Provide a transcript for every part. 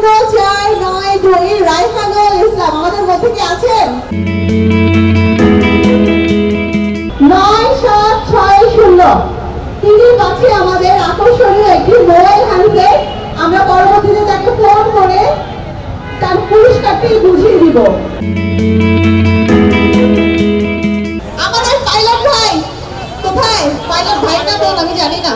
04992 রায়হানুল ইসলাম আমাদের মধ্যে কি আছেন? 9760 তিনি পাচ্ছে আমাদের আকর্ষণীয় একটি মোবাইল হ্যান্ডসেট। আমরা পরবর্তীতে তাকে ফোন করে তার পুরস্কারটি বুঝিয়ে দিব। আমাদের পাইলট ভাই কোথায়? পাইলট ভাই না তো আমি জানি না।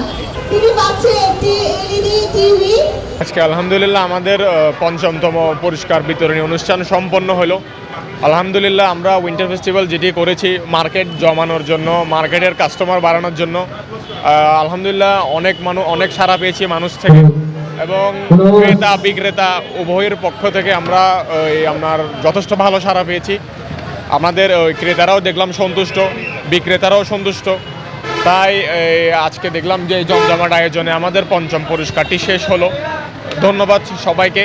তিনি পাচ্ছে একটি এলইডি টিভি। আজকে আলহামদুলিল্লাহ আমাদের পঞ্চমতম পুরস্কার বিতরণী অনুষ্ঠান সম্পন্ন হলো। আলহামদুলিল্লাহ আমরা উইন্টার ফেস্টিভ্যাল যেটি করেছি মার্কেট জমানোর জন্য, মার্কেটের কাস্টমার বাড়ানোর জন্য, আলহামদুলিল্লাহ অনেক সাড়া পেয়েছি মানুষ থেকে এবং ক্রেতা বিক্রেতা উভয়ের পক্ষ থেকে আমরা আপনার যথেষ্ট ভালো সাড়া পেয়েছি। আমাদের ক্রেতারাও দেখলাম সন্তুষ্ট, বিক্রেতারাও সন্তুষ্ট। তাই আজকে দেখলাম যে এই জমজমাট আয়োজনে আমাদের পঞ্চম পুরস্কারটি শেষ হলো। ধন্যবাদ সবাইকে।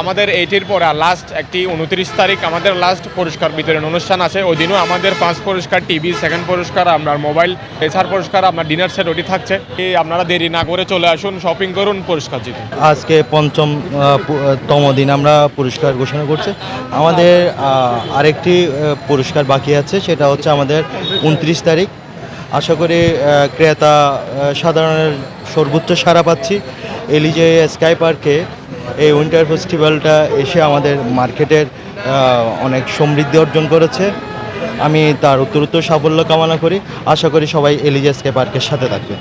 আমাদের এইটির পরে লাস্ট একটি 29 তারিখ আমাদের লাস্ট পুরস্কার বিতরণ অনুষ্ঠান আছে। ওই দিনও আমাদের ফার্স্ট পুরস্কার টিভি, সেকেন্ড পুরস্কার আপনার মোবাইল, এছাড়া পুরস্কার আপনার ডিনার সেট ওটি থাকছে। আপনারা দেরি না করে চলে আসুন, শপিং করুন, পুরস্কার জিতুন। আজকে পঞ্চমতম দিন আমরা পুরস্কার ঘোষণা করছি। আমাদের আরেকটি পুরস্কার বাকি আছে, সেটা হচ্ছে আমাদের 29 তারিখ। আশা করি ক্রেতা সাধারণের সর্বোচ্চ সাড়া পাচ্ছি। এলিজে স্কাই পার্কে এই উইন্টার ফেস্টিভ্যালটা এসে আমাদের মার্কেটের অনেক সমৃদ্ধি অর্জন করেছে। আমি তার উত্তরোত্তর সাফল্য কামনা করি। আশা করি সবাই এলিজে স্কাই পার্কের সাথে থাকবে।